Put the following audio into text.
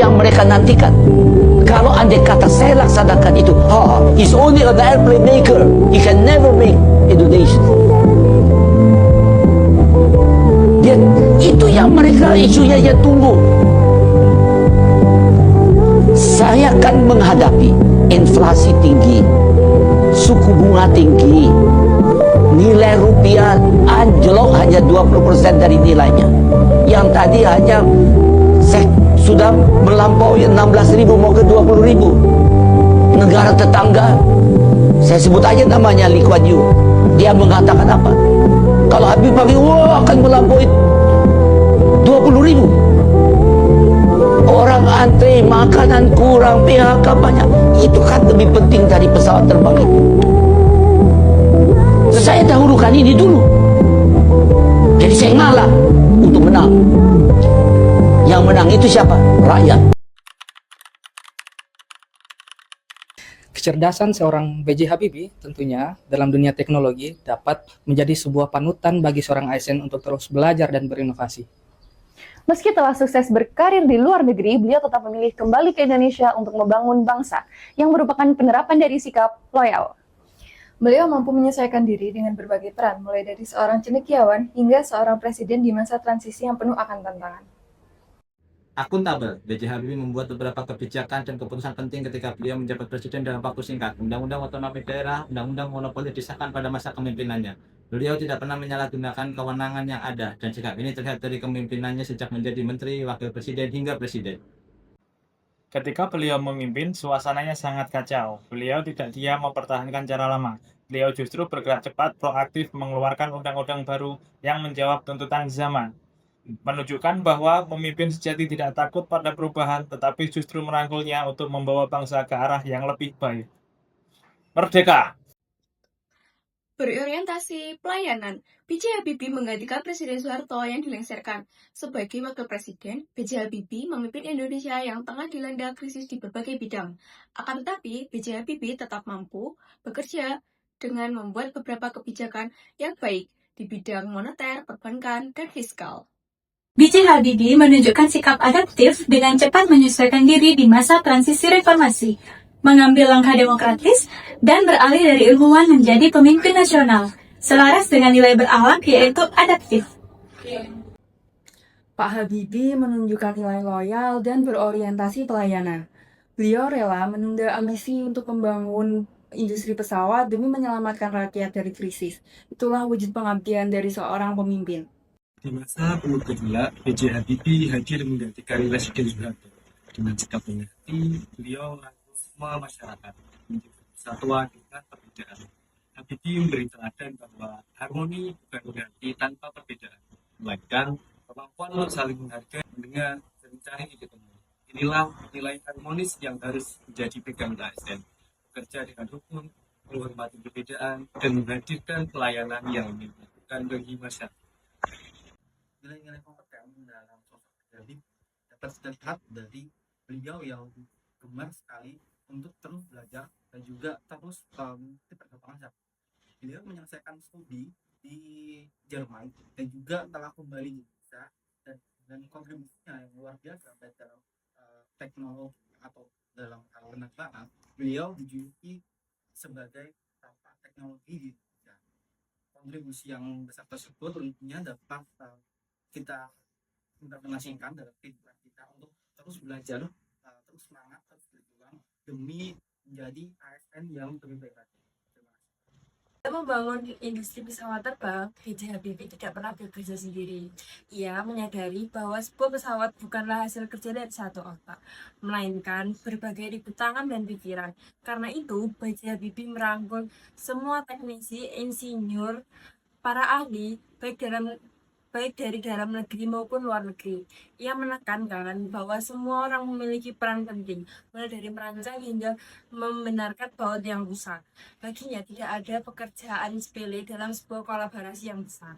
yang mereka nantikan. Kalau andai kata saya laksanakan itu, he's only an airplane maker, he can never make Indonesia. Dia, itu yang mereka isunya yang tunggu. Saya akan menghadapi inflasi tinggi, suku bunga tinggi, nilai rupiah anjlok hanya 20% dari nilainya. Yang tadi hanya sudah melampaui 16.000 mau ke 20.000. Negara tetangga, saya sebut aja namanya Lee Kuan Yew, dia mengatakan apa? Kalau Habib Habib akan melampaui 20.000. Orang antri, makanan kurang, PHK banyak. Itu kan lebih penting dari pesawat terbang itu. Saya dahulukan ini dulu. Jadi saya ngalah untuk menang. Yang menang itu siapa? Rakyat. Kecerdasan seorang B.J. Habibie tentunya dalam dunia teknologi dapat menjadi sebuah panutan bagi seorang ASN untuk terus belajar dan berinovasi. Meski telah sukses berkarir di luar negeri, beliau tetap memilih kembali ke Indonesia untuk membangun bangsa, yang merupakan penerapan dari sikap loyal. Beliau mampu menyesuaikan diri dengan berbagai peran, mulai dari seorang cendekiawan hingga seorang presiden di masa transisi yang penuh akan tantangan. Akuntabel, B.J. Habibie membuat beberapa kebijakan dan keputusan penting ketika beliau menjabat presiden dalam waktu singkat. Undang-undang otonomi daerah, undang-undang monopoli disahkan pada masa kepemimpinannya. Beliau tidak pernah menyalahgunakan kewenangan yang ada, dan sikap ini terlihat dari kepemimpinannya sejak menjadi menteri, wakil presiden, hingga presiden. Ketika beliau memimpin, suasananya sangat kacau. Beliau tidak diam mempertahankan cara lama. Beliau justru bergerak cepat, proaktif, mengeluarkan undang-undang baru yang menjawab tuntutan zaman. Menunjukkan bahwa pemimpin sejati tidak takut pada perubahan, tetapi justru merangkulnya untuk membawa bangsa ke arah yang lebih baik. Merdeka! Berorientasi pelayanan, B.J. Habibie menggantikan Presiden Soeharto yang dilengsarkan. Sebagai wakil presiden, B.J. Habibie memimpin Indonesia yang tengah dilanda krisis di berbagai bidang. Akan tetapi, B.J. Habibie tetap mampu bekerja dengan membuat beberapa kebijakan yang baik di bidang moneter, perbankan, dan fiskal. B.J. Habibie menunjukkan sikap adaptif dengan cepat menyesuaikan diri di masa transisi reformasi, mengambil langkah demokratis, dan beralih dari ilmuwan menjadi pemimpin nasional, selaras dengan nilai berakhlak yaitu adaptif. Pak Habibie menunjukkan nilai loyal dan berorientasi pelayanan. Beliau rela menunda ambisi untuk membangun industri pesawat demi menyelamatkan rakyat dari krisis. Itulah wujud pengabdian dari seorang pemimpin. Di masa penuh gejolak, B.J. Habibie hadir menggantikan Presiden Soeharto. Dengan sikap mengerti, beliau merangkul semua masyarakat menjadi persatuan dengan perbedaan. Habibie memberi teladan bahwa harmoni bukan berarti tanpa perbedaan, melainkan kemampuan untuk saling menghargai, mendengar, dan mencari titik temu. Inilah nilai harmonis yang harus menjadi pegangan ASN, bekerja dengan rukun, menghormati perbedaan, dan menghadirkan pelayanan yang menyenangkan bagi masyarakat. Nilai-nilai kompeten dalam sosok Habibie dapat dilihat dari beliau yang gemar sekali untuk terus belajar dan juga terus mengikuti perkembangan. Beliau menyelesaikan studi di Jerman dan juga telah kembali di Indonesia dan kontribusinya yang luar biasa baik dalam teknologi atau dalam hal penerbangan. Beliau dijuluki sebagai bapak teknologi di Indonesia. Kontribusi yang besar tersebut tentunya dapat kita implementasikan dalam kehidupan kita untuk terus belajar, terus semangat, terus berjuang demi menjadi ASN yang lebih baik lagi. Membangun industri pesawat terbang, B.J. Habibie tidak pernah bekerja sendiri. Ia menyadari bahwa sebuah pesawat bukanlah hasil kerja dari satu otak, melainkan berbagai ribu tangan dan pikiran. Karena itu, B.J. Habibie merangkul semua teknisi, insinyur, para ahli, baik dari dalam negeri maupun luar negeri. Ia menekankan bahwa semua orang memiliki peran penting, mulai dari merancang hingga membenarkan baut yang rusak. Baginya tidak ada pekerjaan sepele dalam sebuah kolaborasi yang besar.